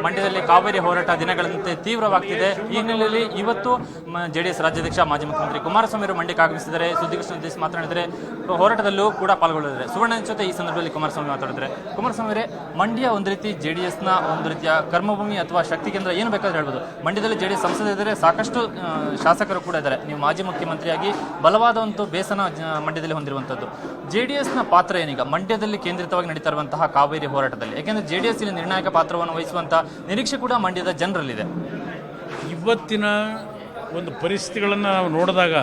ಮಂಡ್ಯದಲ್ಲಿ ಕಾವೇರಿ ಹೋರಾಟ ದಿನಗಳಂತೆ ತೀವ್ರವಾಗ್ತಿದೆ. ಈ ಹಿನ್ನೆಲೆಯಲ್ಲಿ ಇವತ್ತು ಜೆಡಿಎಸ್ ರಾಜ್ಯಾಧ್ಯಕ್ಷ ಮಾಜಿ ಮುಖ್ಯಮಂತ್ರಿ ಕುಮಾರಸ್ವಾಮಿ ಅವರು ಮಂಡ್ಯಕ್ಕೆ ಆಗಮಿಸಿದ್ದಾರೆ. ಸುದ್ದಿಗೋಷ್ಠಿ ಉದ್ದೇಶಿಸಿ ಮಾತನಾಡಿದರೆ ಹೋರಾಟದಲ್ಲೂ ಕೂಡ ಪಾಲ್ಗೊಳ್ಳಿದ್ದಾರೆ. ಸುವರ್ಣ ಜೊತೆ ಈ ಸಂದರ್ಭದಲ್ಲಿ ಕುಮಾರಸ್ವಾಮಿ ಮಾತಾಡಿದ್ದಾರೆ. ಕುಮಾರಸ್ವಾಮಿ ಅವರೇ, ಮಂಡ್ಯ ಒಂದು ರೀತಿ ಜೆಡಿಎಸ್ನ ಒಂದು ರೀತಿಯ ಕರ್ಮಭೂಮಿ ಅಥವಾ ಶಕ್ತಿ ಕೇಂದ್ರ ಏನು ಬೇಕಾದ್ರೆ ಹೇಳ್ಬೋದು. ಮಂಡ್ಯದಲ್ಲಿ ಜೆಡಿಎಸ್ ಸಂಸದರಿದ್ದಾರೆ, ಸಾಕಷ್ಟು ಶಾಸಕರು ಕೂಡ ಇದ್ದಾರೆ. ನೀವು ಮಾಜಿ ಮುಖ್ಯಮಂತ್ರಿಯಾಗಿ ಬಲವಾದ ಒಂದು ಬೇಸನ ಮಂಡ್ಯದಲ್ಲಿ ಹೊಂದಿರುವಂಥದ್ದು. ಜೆಡಿಎಸ್ನ ಪಾತ್ರ ಏನೀಗ ಮಂಡ್ಯದಲ್ಲಿ ಕೇಂದ್ರಿತವಾಗಿ ನಡೀತಾ ಇರುವಂತಹ ಕಾವೇರಿ ಹೋರಾಟದಲ್ಲಿ? ಯಾಕೆಂದರೆ ಜೆಡಿಎಸ್ ಇಲ್ಲಿ ನಿರ್ಣಾಯಕ ಪಾತ್ರವನ್ನು ವಹಿಸುವಂಥ ನಿರೀಕ್ಷೆ ಕೂಡ ಮಂಡ್ಯದ ಜನರಲ್ಲಿದೆ. ಇವತ್ತಿನ ಒಂದು ಪರಿಸ್ಥಿತಿಗಳನ್ನು ನಾವು ನೋಡಿದಾಗ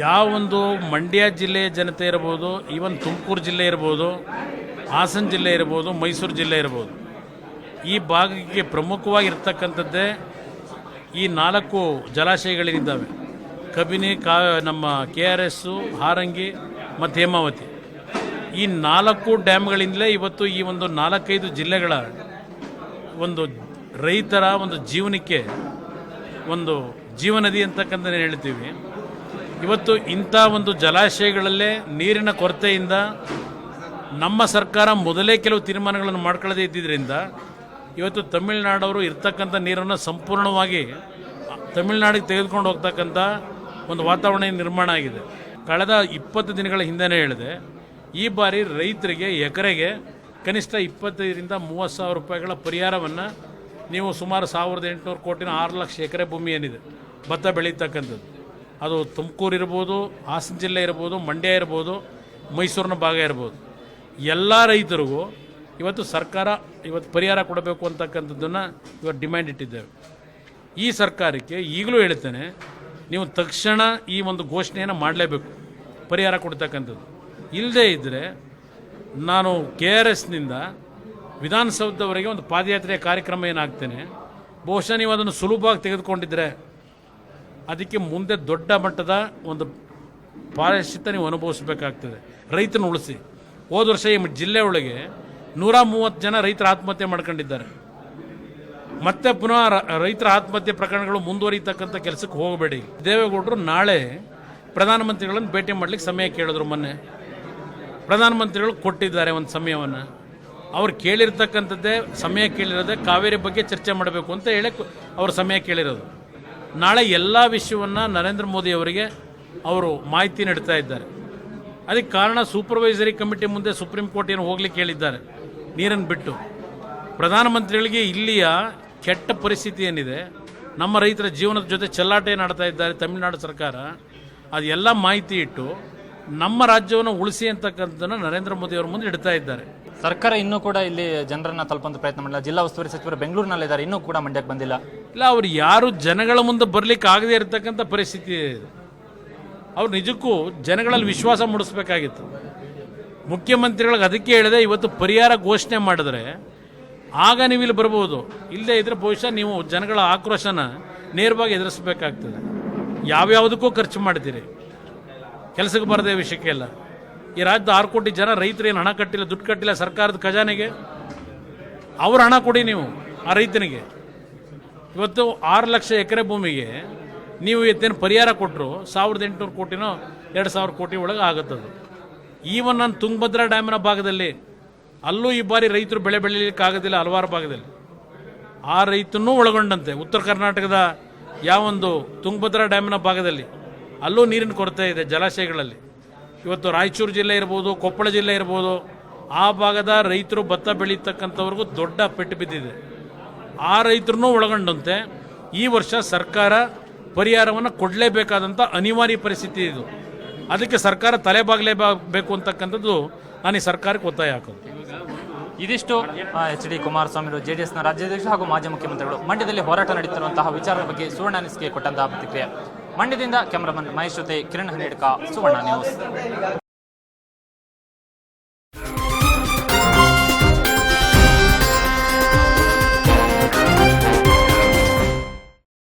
ಯಾವೊಂದು ಮಂಡ್ಯ ಜಿಲ್ಲೆಯ ಜನತೆ ಇರ್ಬೋದು, ಈವನ್ ತುಮಕೂರು ಜಿಲ್ಲೆ ಇರ್ಬೋದು, ಹಾಸನ ಜಿಲ್ಲೆ ಇರ್ಬೋದು, ಮೈಸೂರು ಜಿಲ್ಲೆ ಇರ್ಬೋದು, ಈ ಭಾಗಕ್ಕೆ ಪ್ರಮುಖವಾಗಿರ್ತಕ್ಕಂಥದ್ದೇ ಈ 4 ಜಲಾಶಯಗಳೇನಿದ್ದಾವೆ. ಕಬಿನಿ, ನಮ್ಮ KRS, ಹಾರಂಗಿ ಮತ್ತು ಹೇಮಾವತಿ. ಈ 4 ಡ್ಯಾಮ್ಗಳಿಂದಲೇ ಇವತ್ತು ಈ ಒಂದು 4-5 ಜಿಲ್ಲೆಗಳ ಒಂದು ರೈತರ ಒಂದು ಜೀವನಕ್ಕೆ ಒಂದು ಜೀವನದಿ ಅಂತಕ್ಕಂಥ ಹೇಳ್ತೀವಿ. ಇವತ್ತು ಇಂಥ ಒಂದು ಜಲಾಶಯಗಳಲ್ಲೇ ನೀರಿನ ಕೊರತೆಯಿಂದ ನಮ್ಮ ಸರ್ಕಾರ ಮೊದಲೇ ಕೆಲವು ತೀರ್ಮಾನಗಳನ್ನು ಮಾಡ್ಕೊಳ್ಳದೇ ಇದ್ದಿದ್ದರಿಂದ ಇವತ್ತು ತಮಿಳುನಾಡವರು ಇರ್ತಕ್ಕಂಥ ನೀರನ್ನು ಸಂಪೂರ್ಣವಾಗಿ ತಮಿಳುನಾಡಿಗೆ ತೆಗೆದುಕೊಂಡು ಹೋಗ್ತಕ್ಕಂಥ ಒಂದು ವಾತಾವರಣ ನಿರ್ಮಾಣ ಆಗಿದೆ. ಕಳೆದ 20 ದಿನಗಳ ಹಿಂದೆನೇ ಹೇಳಿದೆ, ಈ ಬಾರಿ ರೈತರಿಗೆ ಎಕರೆಗೆ ಕನಿಷ್ಠ 25,000 ರಿಂದ 30,000 ರೂಪಾಯಿಗಳ ಪರಿಹಾರವನ್ನು ನೀವು ಸುಮಾರು 1,800 ಕೋಟಿನ 6 ಲಕ್ಷ ಎಕರೆ ಭೂಮಿ ಏನಿದೆ ಭತ್ತ ಬೆಳೀತಕ್ಕಂಥದ್ದು, ಅದು ತುಮಕೂರು ಇರ್ಬೋದು, ಹಾಸನ ಜಿಲ್ಲೆ ಇರ್ಬೋದು, ಮಂಡ್ಯ ಇರ್ಬೋದು, ಮೈಸೂರಿನ ಭಾಗ ಇರ್ಬೋದು, ಎಲ್ಲ ರೈತರಿಗೂ ಇವತ್ತು ಸರ್ಕಾರ ಪರಿಹಾರ ಕೊಡಬೇಕು ಅಂತಕ್ಕಂಥದ್ದನ್ನು ಇವತ್ತು ಡಿಮ್ಯಾಂಡ್ ಇಟ್ಟಿದ್ದೇವೆ. ಈ ಸರ್ಕಾರಕ್ಕೆ ಈಗಲೂ ಹೇಳ್ತೇನೆ, ನೀವು ತಕ್ಷಣ ಈ ಒಂದು ಘೋಷಣೆಯನ್ನು ಮಾಡಲೇಬೇಕು, ಪರಿಹಾರ ಕೊಡ್ತಕ್ಕಂಥದ್ದು. ಇಲ್ಲದೇ ಇದ್ದರೆ ನಾನು KRSನಿಂದ ವಿಧಾನಸೌಧದವರೆಗೆ ಒಂದು ಪಾದಯಾತ್ರೆಯ ಕಾರ್ಯಕ್ರಮ ಏನಾಗ್ತೇನೆ. ಬಹುಶಃ ನೀವು ಅದನ್ನು ಸುಲಭವಾಗಿ ತೆಗೆದುಕೊಂಡಿದ್ದರೆ ಅದಕ್ಕೆ ಮುಂದೆ ದೊಡ್ಡ ಮಟ್ಟದ ಒಂದು ಪಾರಶ್ಚಿತ್ತ ನೀವು ಅನುಭವಿಸಬೇಕಾಗ್ತದೆ. ರೈತನ ಉಳಿಸಿ. ಹೋದ ವರ್ಷ ಈ ಜಿಲ್ಲೆ ಒಳಗೆ 130 ಜನ ರೈತರ ಆತ್ಮಹತ್ಯೆ ಮಾಡ್ಕೊಂಡಿದ್ದಾರೆ. ಮತ್ತೆ ಪುನಃ ರೈತರ ಆತ್ಮಹತ್ಯೆ ಪ್ರಕರಣಗಳು ಮುಂದುವರಿತಕ್ಕಂಥ ಕೆಲಸಕ್ಕೆ ಹೋಗಬೇಡಿ. ದೇವೇಗೌಡರು ನಾಳೆ ಪ್ರಧಾನಮಂತ್ರಿಗಳನ್ನು ಭೇಟಿ ಮಾಡಲಿಕ್ಕೆ ಸಮಯ ಕೇಳಿದ್ರು. ಮೊನ್ನೆ ಪ್ರಧಾನಮಂತ್ರಿಗಳು ಕೊಟ್ಟಿದ್ದಾರೆ ಒಂದು ಸಮಯವನ್ನು. ಅವ್ರು ಕೇಳಿರ್ತಕ್ಕಂಥದ್ದೇ ಸಮಯ ಕೇಳಿರೋದೇ ಕಾವೇರಿ ಬಗ್ಗೆ ಚರ್ಚೆ ಮಾಡಬೇಕು ಅಂತ ಹೇಳಿ ಅವರು ಸಮಯ ಕೇಳಿರೋದು. ನಾಳೆ ಎಲ್ಲ ವಿಷಯವನ್ನು ನರೇಂದ್ರ ಮೋದಿ ಅವರಿಗೆ ಅವರು ಮಾಹಿತಿ ನೀಡ್ತಾ ಇದ್ದಾರೆ. ಅದಕ್ಕೆ ಕಾರಣ ಸೂಪರ್ವೈಸರಿ ಕಮಿಟಿ ಮುಂದೆ ಸುಪ್ರೀಂ ಕೋರ್ಟೇನು ಹೋಗ್ಲಿಕ್ಕೆ ಹೇಳಿದ್ದಾರೆ ನೀರನ್ನು ಬಿಟ್ಟು. ಪ್ರಧಾನಮಂತ್ರಿಗಳಿಗೆ ಇಲ್ಲಿಯ ಕೆಟ್ಟ ಪರಿಸ್ಥಿತಿ ಏನಿದೆ, ನಮ್ಮ ರೈತರ ಜೀವನದ ಜೊತೆ ಚೆಲ್ಲಾಟ ಏನಾಡ್ತಾ ಇದ್ದಾರೆ ತಮಿಳುನಾಡು ಸರ್ಕಾರ, ಅದೆಲ್ಲ ಮಾಹಿತಿ ಇಟ್ಟು ನಮ್ಮ ರಾಜ್ಯವನ್ನು ಉಳಿಸಿ ಅಂತಕ್ಕಂಥದ್ದನ್ನು ನರೇಂದ್ರ ಮೋದಿ ಅವರ ಮುಂದೆ ಇಡ್ತಾ ಇದ್ದಾರೆ. ಸರ್ಕಾರ ಇನ್ನೂ ಕೂಡ ಇಲ್ಲಿ ಜನರನ್ನು ತಲುಪುವಂಥ ಪ್ರಯತ್ನ ಮಾಡಿಲ್ಲ. ಜಿಲ್ಲಾ ಉಸ್ತುವಾರಿ ಸಚಿವರು ಬೆಂಗಳೂರಿನಲ್ಲಿದ್ದಾರೆ, ಇನ್ನೂ ಕೂಡ ಮಂಡ್ಯಕ್ಕೆ ಬಂದಿಲ್ಲ. ಇಲ್ಲ, ಅವ್ರು ಯಾರು ಜನಗಳ ಮುಂದೆ ಬರಲಿಕ್ಕೆ ಆಗದೇ ಇರತಕ್ಕಂಥ ಪರಿಸ್ಥಿತಿ ಇದೆ. ಅವ್ರು ನಿಜಕ್ಕೂ ಜನಗಳಲ್ಲಿ ವಿಶ್ವಾಸ ಮೂಡಿಸ್ಬೇಕಾಗಿತ್ತು. ಮುಖ್ಯಮಂತ್ರಿಗಳಿಗೆ ಅದಕ್ಕೆ ಹೇಳಿದೆ, ಇವತ್ತು ಪರಿಹಾರ ಘೋಷಣೆ ಮಾಡಿದ್ರೆ ಆಗ ನೀವು ಇಲ್ಲಿ ಬರ್ಬೋದು. ಇಲ್ಲದೇ ಇದ್ರೆ ಬಹುಶಃ ನೀವು ಜನಗಳ ಆಕ್ರೋಶನ ನೇರವಾಗಿ ಎದುರಿಸಬೇಕಾಗ್ತದೆ. ಯಾವ್ಯಾವುದಕ್ಕೂ ಖರ್ಚು ಮಾಡ್ತೀರಿ, ಕೆಲಸಕ್ಕೆ ಬರದೇ ವಿಷಯಕ್ಕೆಲ್ಲ. ಈ ರಾಜ್ಯದ 6 ಕೋಟಿ ಜನ ರೈತರು ಏನು ಹಣ ಕಟ್ಟಿಲ್ಲ, ದುಡ್ಡು ಕಟ್ಟಿಲ್ಲ ಸರ್ಕಾರದ ಖಜಾನೆಗೆ. ಅವ್ರ ಹಣ ಕೊಡಿ ನೀವು ಆ ರೈತನಿಗೆ. ಇವತ್ತು 6 ಲಕ್ಷ ಎಕರೆ ಭೂಮಿಗೆ ನೀವು ಇವತ್ತೇನು ಪರಿಹಾರ ಕೊಟ್ಟರು 1,800 ಕೋಟಿನೋ 2,000 ಕೋಟಿ ಒಳಗೆ ಆಗುತ್ತದು. ಈವನ್ ನಾನು ತುಂಗಭದ್ರಾ ಡ್ಯಾಮಿನ ಭಾಗದಲ್ಲಿ ಅಲ್ಲೂ ಈ ಬಾರಿ ರೈತರು ಬೆಳೆ ಬೆಳೀಲಿಕ್ಕೆ ಆಗೋದಿಲ್ಲ. ಹಲವಾರು ಭಾಗದಲ್ಲಿ ಆ ರೈತನೂ ಒಳಗೊಂಡಂತೆ ಉತ್ತರ ಕರ್ನಾಟಕದ ಯಾವೊಂದು ತುಂಗಭದ್ರಾ ಡ್ಯಾಮಿನ ಭಾಗದಲ್ಲಿ ಅಲ್ಲೂ ನೀರಿನ ಕೊರತೆ ಇದೆ ಜಲಾಶಯಗಳಲ್ಲಿ. ಇವತ್ತು ರಾಯಚೂರು ಜಿಲ್ಲೆ ಇರ್ಬೋದು, ಕೊಪ್ಪಳ ಜಿಲ್ಲೆ ಇರ್ಬೋದು, ಆ ಭಾಗದ ರೈತರು ಭತ್ತ ಬೆಳೀತಕ್ಕಂಥವ್ರಿಗೂ ದೊಡ್ಡ ಪೆಟ್ಟು ಬಿದ್ದಿದೆ. ಆ ರೈತರನ್ನೂ ಒಳಗೊಂಡಂತೆ ಈ ವರ್ಷ ಸರ್ಕಾರ ಪರಿಹಾರವನ್ನು ಕೊಡಲೇಬೇಕಾದಂಥ ಅನಿವಾರ್ಯ ಪರಿಸ್ಥಿತಿ ಇದು. ಅದಕ್ಕೆ ಸರ್ಕಾರ ತಲೆಬಾಗಲೇಬೇಕು ಅಂತಕ್ಕಂಥದ್ದು ನಾನು ಈ ಸರ್ಕಾರಕ್ಕೆ ಒತ್ತಾಯ ಹಾಕೋದು. ಇದಿಷ್ಟು HD ಕುಮಾರಸ್ವಾಮಿ ಜೆಡಿಎಸ್ನ ರಾಜ್ಯಾಧ್ಯಕ್ಷ ಹಾಗೂ ಮಾಜಿ ಮುಖ್ಯಮಂತ್ರಿಗಳು ಮಂಡ್ಯದಲ್ಲಿ ಹೋರಾಟ ನಡೆಯುತ್ತಿರುವಂತಹ ವಿಚಾರದ ಬಗ್ಗೆ ಸುವರ್ಣ ನ್ಯೂಸ್ಗೆ ಕೊಟ್ಟಂತಹ ಪ್ರತಿಕ್ರಿಯೆ. ಮಂಡ್ಯದಿಂದ ಕ್ಯಾಮರಾಮನ್ ಮಹೇಶ್ ಜೊತೆ ಕಿರಣ್ ಹನೇಡ್ಕ, ಸುವರ್ಣ ನ್ಯೂಸ್.